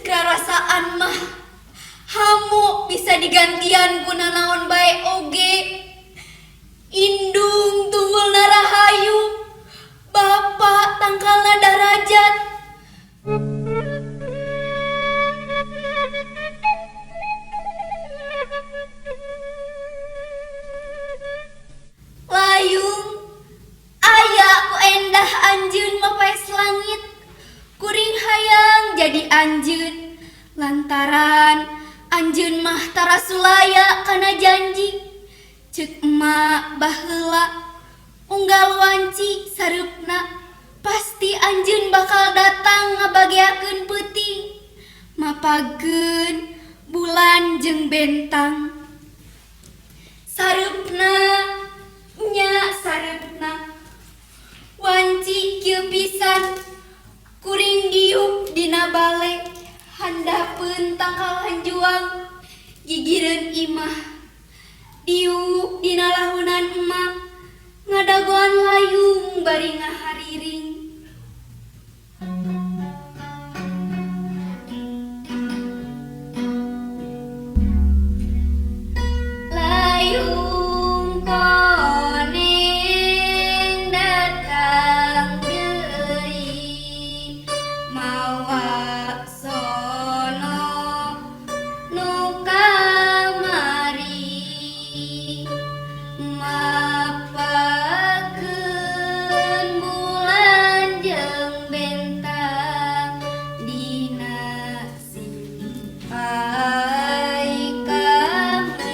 Kerasaan mah hamu bisa digantian guna naon bae oge. Indung tunggulna rahayu, bapa tangkalna darajat. Layung aya ku endah anjeun mapaes langit, kuring hayang jadi anjeun lantaran anjeun mah tara sulaya kana janji. Ceuk emak baheula unggal wanci sareupna pasti anjeun bakal datang ngabagiakeun peuting, mapageun bulan jeung bentang. Sareupna nya sareupna wanci kieu pisan kuring diuk dina bale handapeun tangkal hanjuang gigireun imah. Diuk dina lahunan emak ngadagoan layung bari ngahariring. Layung koneng datang deui mawa sono nu kamari, mapakeun bulan jeung bentang dina simpai kamelang.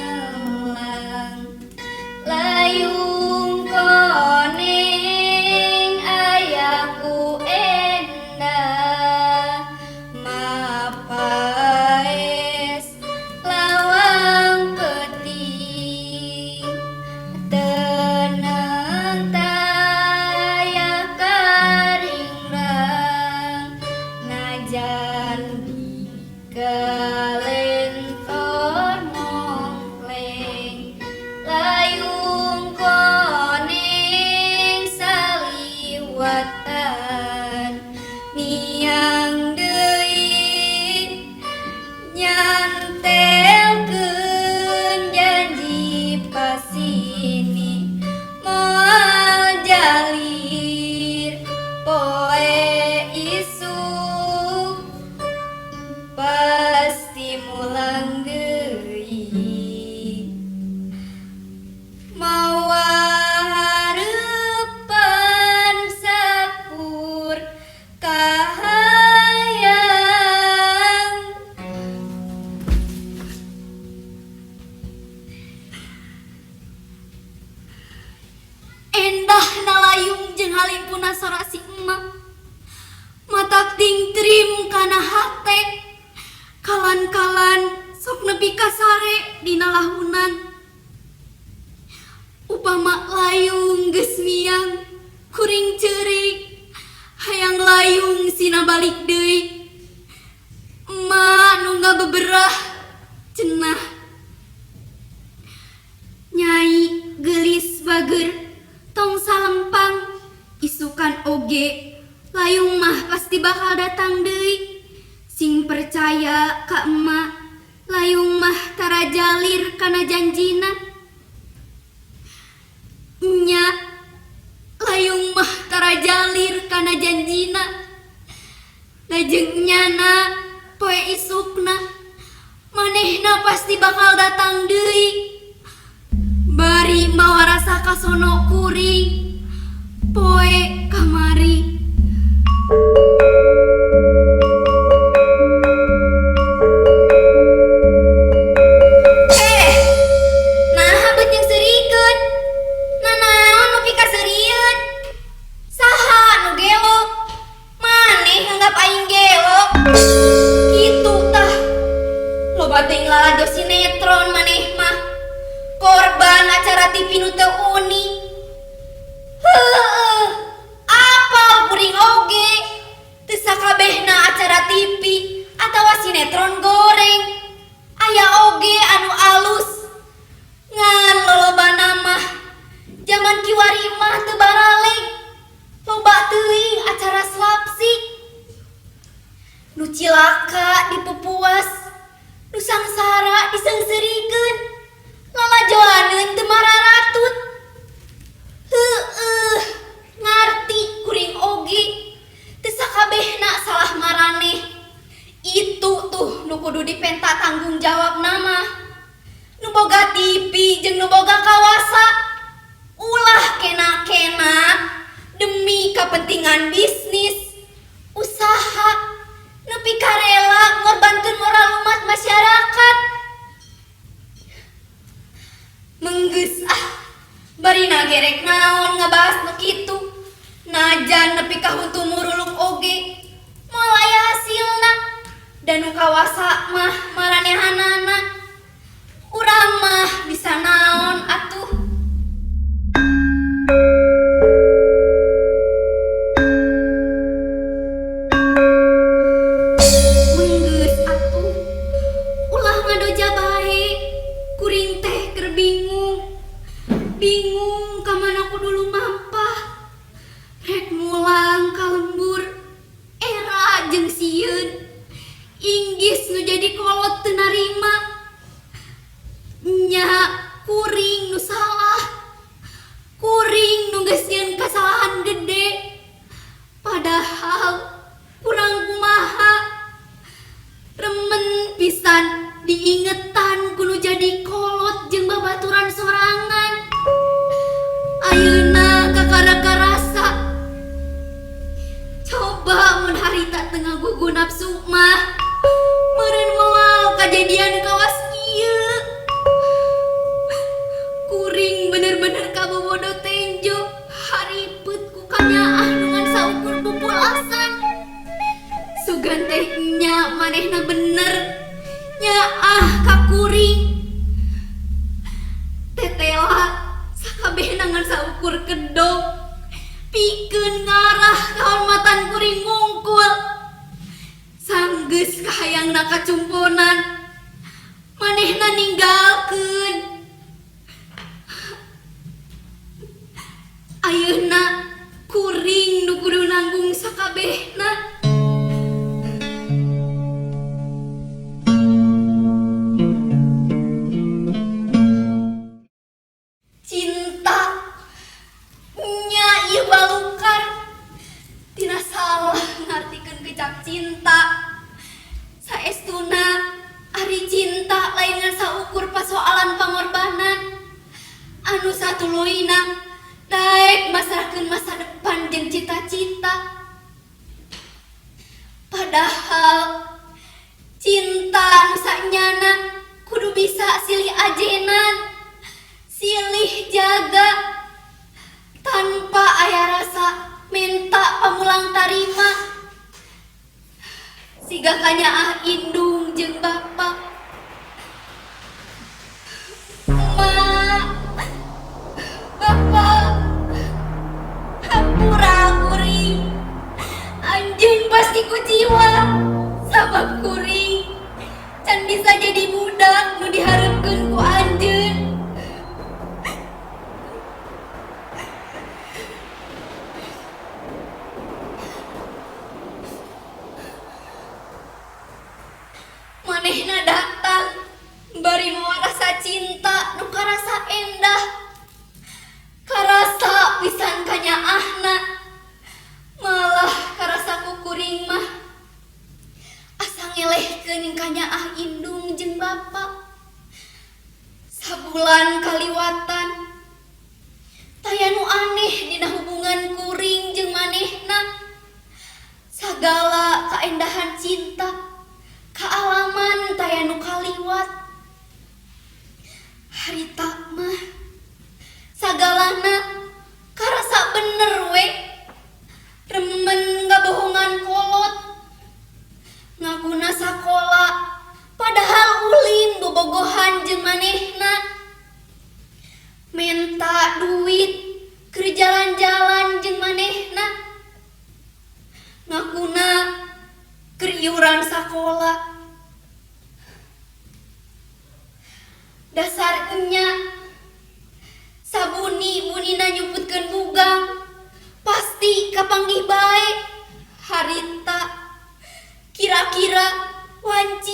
Layung koneng aya ku endah mapaes lawang peuting. Tenang taya karingrang najan kalentor mongkleng. Layung koneng saliwatan niang deui nyantelkeun janji pasini moal jalir poe isuk pasti mulang deui. Mawa hareupan sakur kahayang. Endahna layung jeung halimpuna sora si emak, matak tingtrim kana hate, kalan-kalan sok nepi ka sare dina lahunan. Upama layung geus miang kuring ceurik hayang layung sina balik deui. Emak nu ngabeberah cenah. Nyai geulis bager tong salempang isukan oge layung mah pasti bakal datang deui. Sing percaya ka emak layung mah tara jalir kana janjina. Nya layung mah tara jalir kana janjina. Lajeng nyana poe isukna manehna pasti bakal datang deui. Bari mawa rasa kasono kuring poe kamari. Naha beut jeung serikeun? Nanaon nu pika serieun? Saha nu gelo? Maneh nganggap aing gelo? Kitu tah. Loba teh ngalajo sinetron maneh mah. Korban acara TV nu teu uni. Heueuh, apal kuring oge. Teu sakabehna acara TV atawa sinetron goreng. Aya oge anu alus. Ngan lolobana mah zaman kiwari mah teu baraleg. Loba teuing acara slapstick. Nu cilaka Cilaka dipupuas, nu sangsara disengsirikeun, lalajoaneun teu mararatut. Heueuh, ngarti kuring oge, teu sakabehna salah maraneh. Itu tuh nu kudu dipenta tanggung jawab nama. Nu boga TV jeung nu boga kawasa, ulah kena-kena demi kepentingan bisnis, usaha, nepi ka rela ngorbankeun moral umat masyarakat. Menggeus bari nagerek naon ngabahas nu kitu, najan nepi ka huntu murulung oge, moal aya hasilna. Dan nu kawasa mah maranehanana, urang mah bisa naon atuh. Menggeus atuh, ulah ngadoja bae, kuring teh keur bingung ka mana kudu lumampah. Rek mulang ka lembur era jeung sieun, inggis nu jadi kolot teu narima. Nya kuring nu salah, kuring nu geus nyieun kasalahan gede, padahal kurang kumaha. Remen pisan diingetan kudu jadi kolot jeung babaturan sorangan. Ayeuna kakaraga rasa, coba mun harita teu ngagugu nafsu mah, meureun moal kajadian kawas ieu. Kuring bener-bener kabobodo tenjo, haripet ku kanyaah dengan saukur pupulasan. Sugan teh nya manehna bener, nyaah ka kuring. Tetela sakabehna ngan saukur kedok, pikeun ngarah kahormatan kuring ngungkul. Sanggeus kahayangna kacumponan, manehna ninggalkeun. Ayeuna kuring nu kudu nanggung sakabehna. Cinta nya ieu balukar, tina salah ngartikeun kecap cinta. Saestuna ari cinta lain ngan saukur pasoalan pangorbanan. Anu satuluyna daek masrahkeun masa depan jeung cita-cita. Padahal cinta nu sanyana kudu bisa silih ajenan, silih jaga, tanpa aya rasa minta pamulang tarima. Siga kanyaah indung jeung bapa. Bapak, hampura kuring, anjeun pasti ku jiwa, sabab kuring can bisa jadi budak nu dihareupeun ku anjeun. Manehna datang bari moal rasa cinta nu karasa endah, karasa pisan kanyaahna. Malah karasa ku kuring mah asa ngelehkeun kanyaah indung jeung bapa. Sabulan kaliwatan, taya nu aneh dina hubungan kuring jeung manehna. Sagala kaendahan cinta, kaalaman taya nu kaliwat. Harita mah sagalana karasa bener we, remen ngabohongan kolot, ngaguna sakola padahal ulin bobogohan jeung manehna. Menta duit keur jalan-jalan jeung manehna, ngaguna keur iuran sakola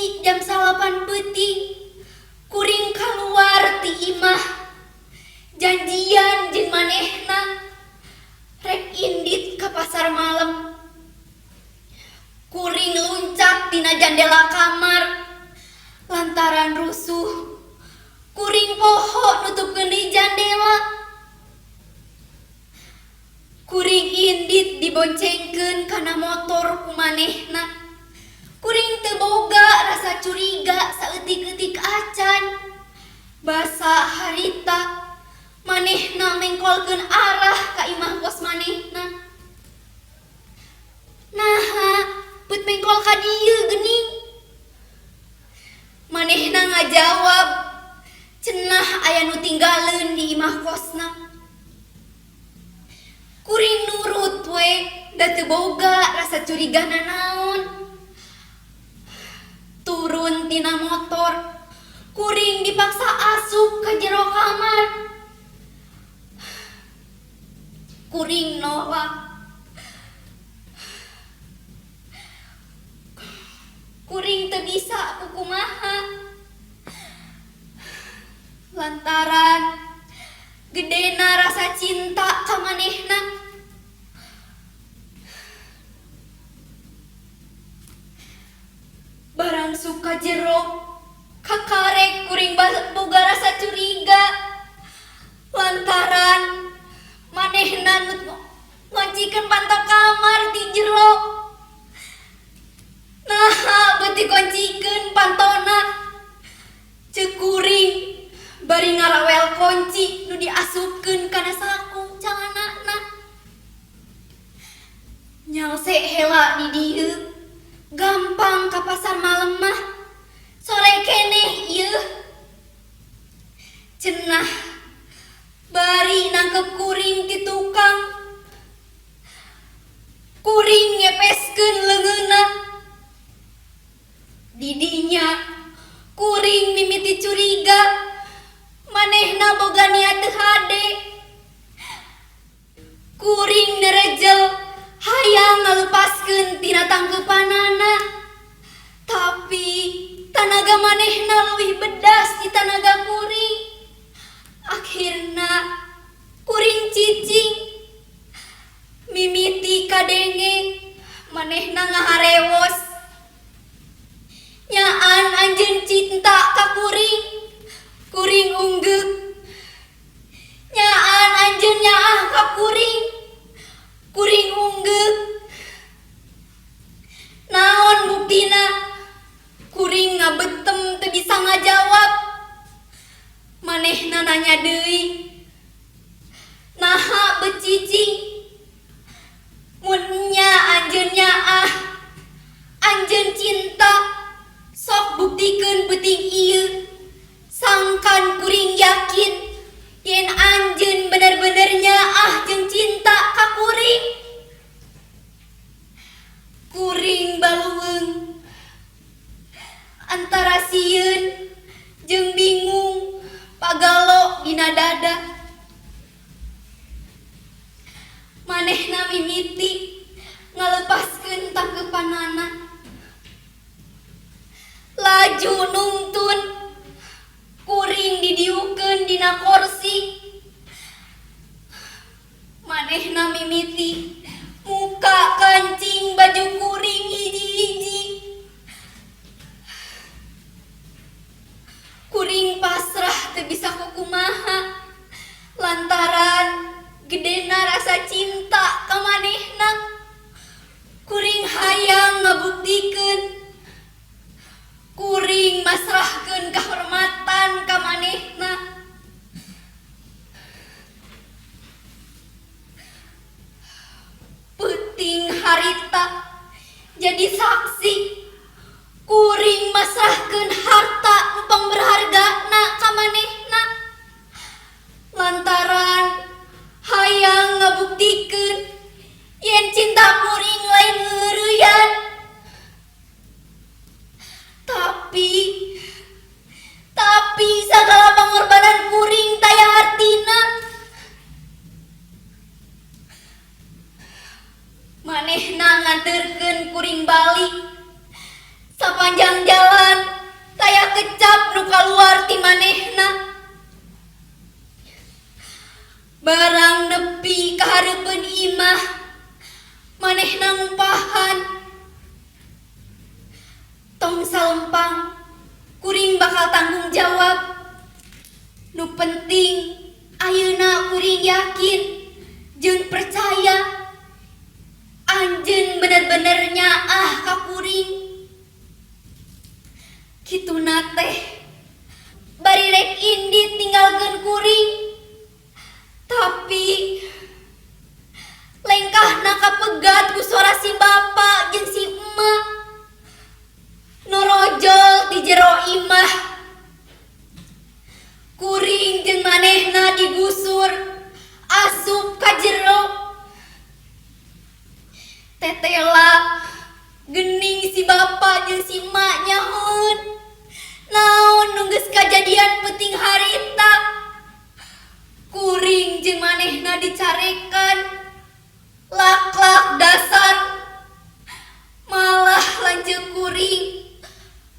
Sami jam 8 peuting kuring keluar ti imah janjian jeung manehna rek indit ka pasar malam. Kuring luncat tina jendela kamar lantaran rusuh. Kuring poho nutupkeun di jendela. Kuring indit diboncengkeun kana motor ku manehna. Kuring teu boga rasa curiga saeutik-eutik acan. Basa harita manehna mengkolkeun arah ka imah kos manehna. Naha, put mengkol ka dieu geuning. Manehna ngajawab, cenah aya nu tinggaleun di imah kosna. Kuring nurut we, da teu boga rasa curigana naon. Turun tina motor, kuring dipaksa asup ka jero kamar. Kuring nolak. Kuring teu bisa kukumaha. Lantaran gedena rasa cinta ka manehna. Barang suka jero kakarek kuring boga rasa curiga lantaran manehna ngoncikeun panto kamar di jero. Nah, beuti koncikeun pantona. Ceuk kuring bari ngarawel kunci nu diasupkeun kana saku calanana. Nyalse heula di dieu. Gampang ka pasar malam mah. Sore keneh ieu. Cenah bari nangkep kuring ti tukang. Kuring ngepeskeun leungeunna. Didinya kuring mimiti curiga manehna boga niat teu hade. Kuring nerejel hayang ngalepaskeun tina tangkeupanana. Tapi tanaga manehna leuwih bedas ti tanaga kuring. Akhirna kuring cicing mimiti kadenge manehna ngaharewos. Nyaan anjeun cinta ka kuring. Kuring unggeuk. Nyaan anjeun nyaah ka kuring. Kuring unggeuk. Naon buktina? Kuring ngabeutem teu bisa ngajawab. Manehna nanya deui. Naha becicing? Mun nya anjeun nyaah, anjeun cinta, sok buktikeun peuting ieu. Sangkan kuring yakin yen anjeun bener-bener nyaah jeung cinta ka kuring. Kuring baluweung antara sieun jeung bingung pagalo dina dada. Manehna mimiti ngalepaskeun tangkeupanana. Laju nungtun kuring didiukeun dina kursi. Manehna mimiti muka kancing baju kuring hiji-hiji. Kuring pasrah teu bisa kukumaha lantaran gedena rasa cinta ka manehna. Kuring hayang ngabuktikeun. Kuring masrahkeun kahormatan ka manehna. Peuting harita jadi saksi. Kuring masrahkeun harta nu pangberhargana ka manehna. Lantaran hayang ngabuktikeun yen cinta kuring lain heureuyan. Tapi segala pengorbanan kuring taya artina. Manehna nganterkeun kuring balik. Sapanjang jalan penting mah manehna ngupahan. Tong salempang kuring bakal tanggung jawab. Nu penting ayeuna kuring yakin jeung percaya anjeun bener-bener nyaah ka kuring. Kituna teh bari rek indit tinggalkeun kuring, tapi lengkahna kapegat ku suara si bapa jeung si emak norojol di jero imah. Kuring jeung manehna digusur asup ka jero. Tetela gening si bapa jeung si emak nyahoon naon nu geus kajadian peuting harita. Kuring jeung manehna dicarekan lak-lak dasar, malah lanceuk kuring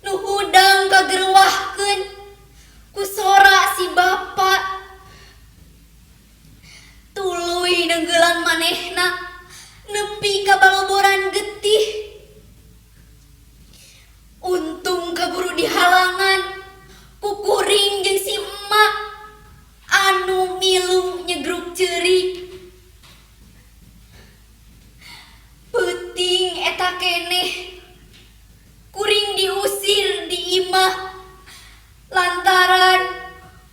nu hudang kagerwahkeun ku sora si bapa. Tuluy nenggeulan manehna nepi ka baloboran getih. Untung kaburu dihalangan ku kuring jeung si emak anu milu nyegruk ceurik. Peuting eta keneh kuring diusir di imah lantaran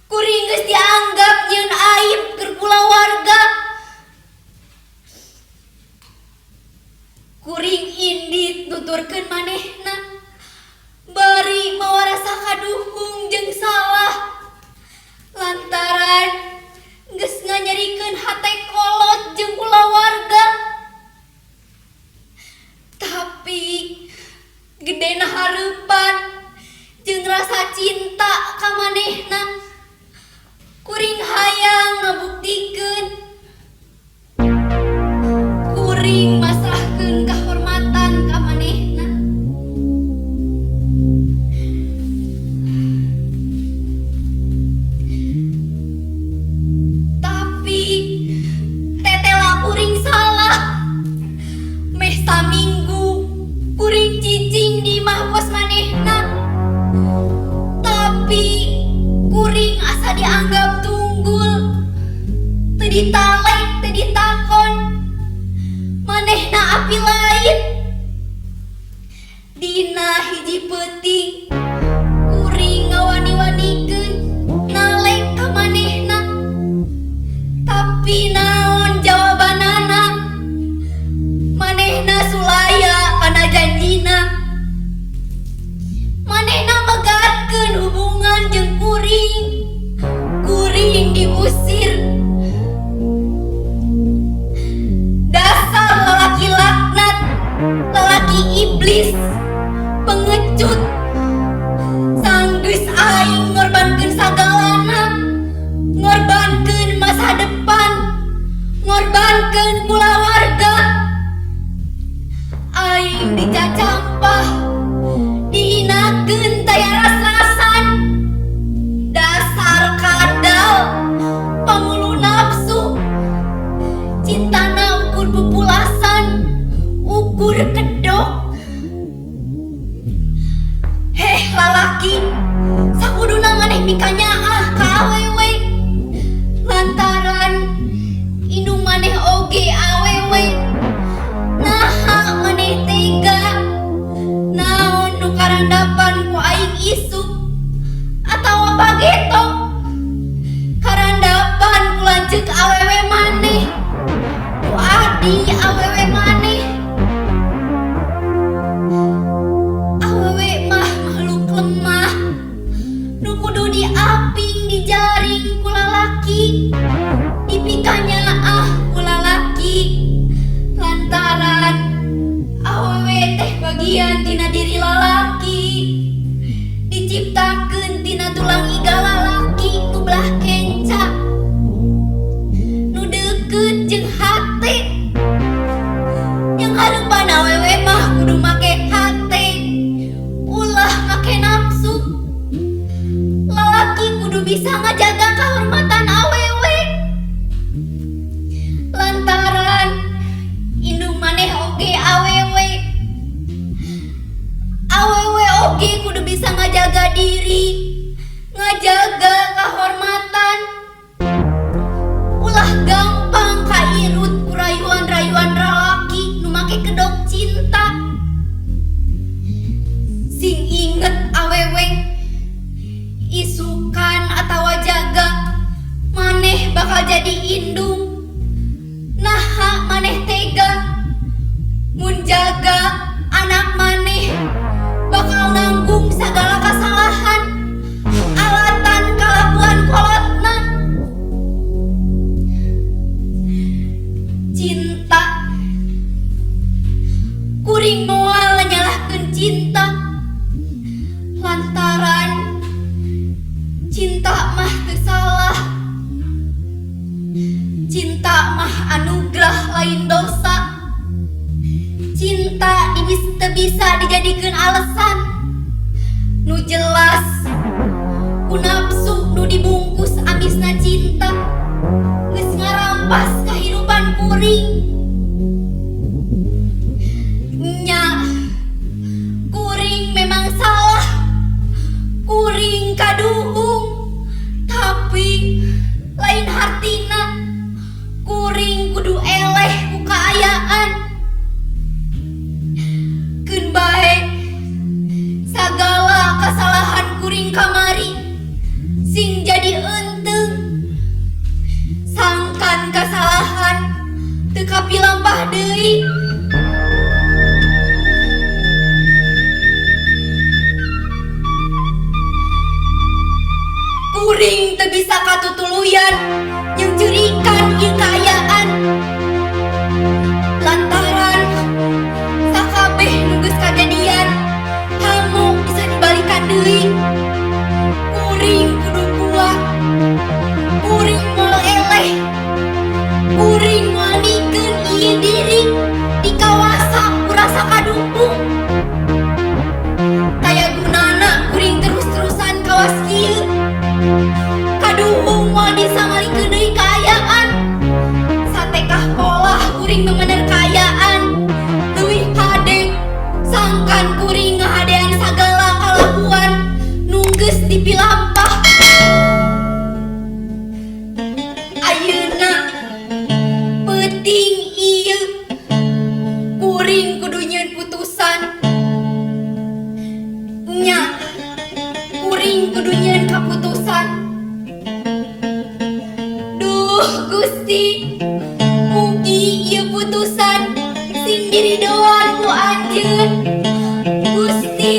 kuring geus dianggap nyeun aib keur kulawarga. Kuring indit nuturkeun manehna bari mawa rasa kaduhung jeung salah lantaran geus nganyerikeun hate kolot jeung kulawarga. Tapi gedena hareupan jeung rasa cinta ka manehna kuring hayang ngabuktikeun. Kuring masrahkeun kahormatan ka manehna. Tapi tetela kuring salah. Meh saminggu kuring cicing di imah bos manehna, tapi kuring asa dianggap tunggul, teu ditalek, teu ditakon. Manehna api lain. Dina hiji peuting kuring ngawani-wanikeun nalek ka manehna, tapi naon jawabanana? Manehna sulaya kana janjina. Manehna megatkeun hubungan jeung kuring. Kuring diusir. Dasar lalaki laknat, lalaki iblis, pengecut. Sanggeus aing ngorbankeun sagalana, ngorbankeun masa depan, ngorbankeun kulawarga. Aing dicacampah, dihinakeun taya ras-rasan. Dasar kadal, pamulu nafsu. Cintana ukur pupulasan, ukur kedok. Heh lalaki, sakuduna maneh mikanyaah ka awewe lantaran indung maneh oge awewe. Naha maneh tega? Naon nu karandapan ku aing isuk atawa pagetok? Karandapan ku lanceuk awewe maneh, ku adi awewe maneh. Awewe mah makhluk lemah nu kudu diaping dijaring ku lalaki, dipikanyaah ku lalaki lantaran awewe teh bagian tina diri lalaki, diciptakeun tina tulang iga lalaki nu belah kenca, nu deukeut jeung hate. Yang hareupan awewe mah kudu make hate, ulah make nafsu. Lalaki kudu bisa ngajaga kahormatan awewe lantaran nu bisa ngajaga diri, ngajaga kehormatan. Ulah gampang kairut ku rayuan-rayuan lalaki nu make kedok cinta. Sing inget awewe isukan atawa jaga, maneh bakal jadi indung. Naha maneh tega mun jaga anak maneh bakal nanggung segala kesalahan alatan kalakuan kolotna. Cinta kuring moal nyalahkeun cinta lantaran cinta mah teu salah. Cinta mah anugerah lain dosa. Cinta teu bisa dijadikeun alasan. Nu jelas ku nafsu nu dibungkus amisna cinta geus ngarampas kahirupan kuring. Nya kuring memang salah, kuring kaduhung, tapi lain hartina kuring kudu eleh ku kaayaan. Keun bae sagala kesalahan kuring kamari sing jadi eunteung. Sangkan kesalahan teu kapilampah deui. Kuring teu bisa katutuluyan jeung curikan ieu kaayaan lantaran sakabeh nu geus kajadian hamu bisa dibalikan deui. Kuring kudu kuat, kuring moal eleh, kuring moal nikeun ieu diri dikawasa ku rasa kaduhung. Taya gunana kuring terus-terusan kawas kieu. Kaduhung moal disangalikeun deui kaayaan. Satekah polah kuring memener kaayaan leuwih hade sangkan kuring ngahadean sagala kalakuan nu geus dipilampah. Ayeuna peuting ieu kuring kudu nyieun putusan. Nya kuring kudu nyieun kaputusan. Duh Gusti, mugi ieu putusan sing diridoan ku anjeun. Gusti,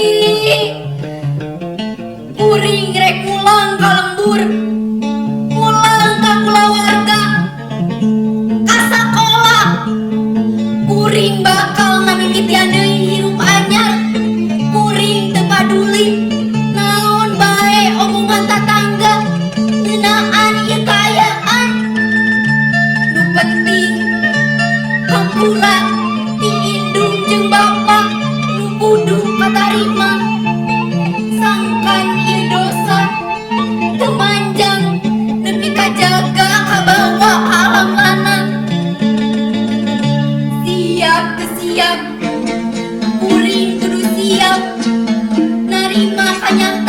kuring rek mulang ka lembur, mulang ka kulawarga, ka sakola. Kuring bakal ngamimitian deui hirup anyar. Kuring teu paduli naon bae omongan tatangga ngeunaan ieu kaayaan. Nu penting hampura ti indung jeung bapa nu kudu katarima. Sangkan ieu dosa teu manjang nepi kajaga kabawa alam lana. Siap teu siap kuring kudu siap narima kanyataan.